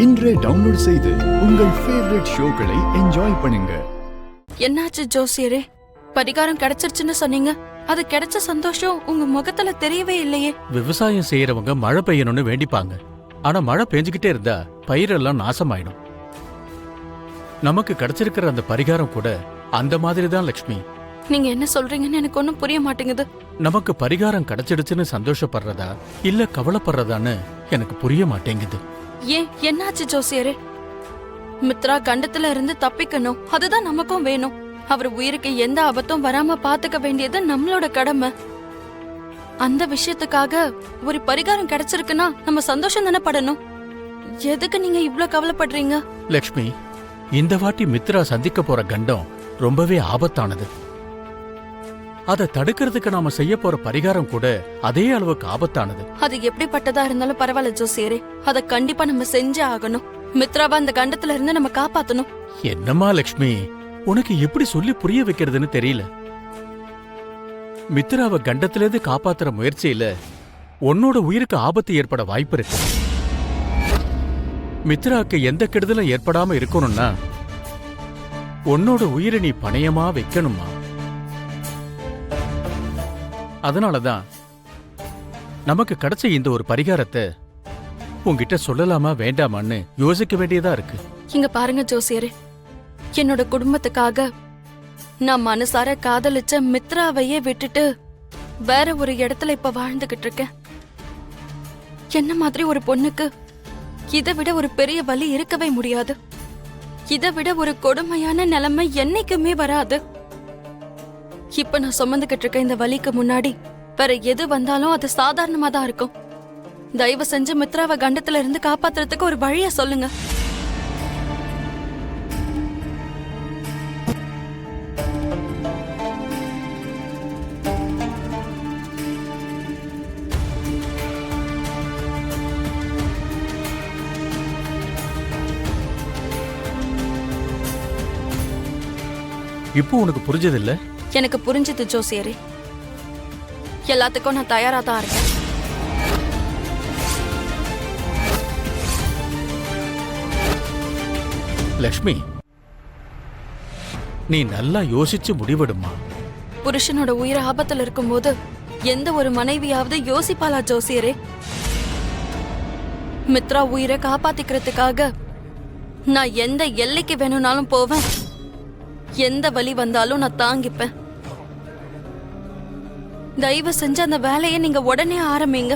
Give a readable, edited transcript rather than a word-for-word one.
இன்றே டவுன்லோட் செய்து உங்கள் ஃபேவரட் ஷோக்களை என்ஜாய் பண்ணுங்க. என்னாச்சு ஜோசியரே? பரிகாரம் கிடைச்சிருச்சுன்னு சொன்னீங்க. அது கிடைச்ச சந்தோஷம் உங்க முகத்துல தெரியவே இல்லையே. விவசாயம் செய்யறவங்க மழை பெய்யணும்னு வேண்டிப்பாங்க. ஆனா மழை பெஞ்சுக்கிட்டே இருந்தா பயிரெல்லாம் நாசமாயிடும். நமக்கு கிடைச்சிருக்கிற அந்த பரிகாரம் கூட அந்த மாதிரி தான் லட்சுமி. நீங்க என்ன சொல்றீங்கன்னு எனக்கு ஒன்னும் புரிய மாட்டேங்குது. நமக்கு பரிகாரம் கிடைச்சிடுச்சுன்னு சந்தோஷப்படுறதா இல்ல கவலைப்படுறதான்னு எனக்கு புரிய மாட்டேங்குது. ஏன் என்னாச்சு ஜோசியரே? மித்ரா கண்டத்துல இருந்து தப்பிக்கணும், அதுதான் நமக்கும் வேணும். அவர் உயிருக்கு எந்த ஆபத்தும் வராம பாத்துக்க வேண்டியது நம்மளோட கடமை. அந்த விஷயத்துக்காக ஒரு பரிகாரம் கிடைச்சிருக்குன்னா நம்ம சந்தோஷம் தானே படணும். எதுக்கு நீங்க இவ்ளோ கவலைப்படுறீங்க? லட்சுமி, இந்த வாட்டி மித்ரா சந்திக்க போற கண்டம் ரொம்பவே ஆபத்தானது. அதை தடுக்கிறதுக்கு நாம செய்ய போற பரிகாரம் கூட அதே அளவுக்கு ஆபத்தானது. அது எப்படிப்பட்டதா இருந்தாலும் பரவாயில்ல ஜோசியரே, அதை கண்டிப்பா நம்ம செஞ்சே ஆகணும். மித்ராவா அந்த கண்டத்துல இருந்து நம்ம காப்பாத்தணும். என்னம்மா லட்சுமி, உனக்கு எப்படி சொல்லி புரிய வைக்கிறதுன்னு தெரியல. மித்ராவை கண்டத்திலிருந்து காப்பாத்துற முயற்சியில உன்னோட உயிருக்கு ஆபத்து ஏற்பட வாய்ப்பு இருக்கு. மித்ராவுக்கு எந்த கெடுதலும் ஏற்படாம இருக்கணும்னா உன்னோட உயிரை நீ பணயமா வைக்கணுமா. அதனாலதான் நமக்கு கிடைச்ச இந்த ஒரு பரிகாரத்தை உன்கிட்ட சொல்லலாமா வேண்டாமான்னு யோசிக்க வேண்டியதா இருக்கு. இங்க பாருங்க ஜோசியரே, என்னோட குடும்பத்துக்காக நான் மனசார காதலிச்ச மித்ராவையே விட்டுட்டு வேற ஒரு இடத்துல இப்ப வாழ்ந்துகிட்டு இருக்கேன். என்ன மாதிரி ஒரு பொண்ணுக்கு இதை விட ஒரு பெரிய வலி இருக்கவே முடியாது. இதை விட ஒரு கொடுமையான நிலைமை என்னைக்குமே வராது. இப்ப நான் சுமந்துகிட்டு இருக்க இந்த வலிக்கு முன்னாடி வேற எது வந்தாலும் அது சாதாரணமா தான் இருக்கும். தயவு செஞ்சு மித்ராவை கண்டத்துல இருந்து காப்பாத்துறதுக்கு ஒரு வழிய சொல்லுங்க. இப்போ உனக்கு புரிஞ்சது இல்ல? எனக்கு புரிஞ்சது ஜோசியரே. எல்லாத்துக்கும் நான் தயாரா தான் இருக்கேன். லட்சுமி, நீ நல்லா யோசிச்சு முடிவெடுமா. புருஷனோட உயிர் ஆபத்துல இருக்கும்போது எந்த ஒரு மனைவியாவது யோசிப்பாளா ஜோசியரே? மித்ரா உயிரை காப்பாத்திக்கிறதுக்காக நான் எந்த எல்லைக்கு வேணும்னாலும் போவேன். எந்த வலி வந்தாலும் நான் தாங்கிப்பேன். தயவு செஞ்சு அந்த வேலையை நீங்க உடனே ஆரம்பிங்க.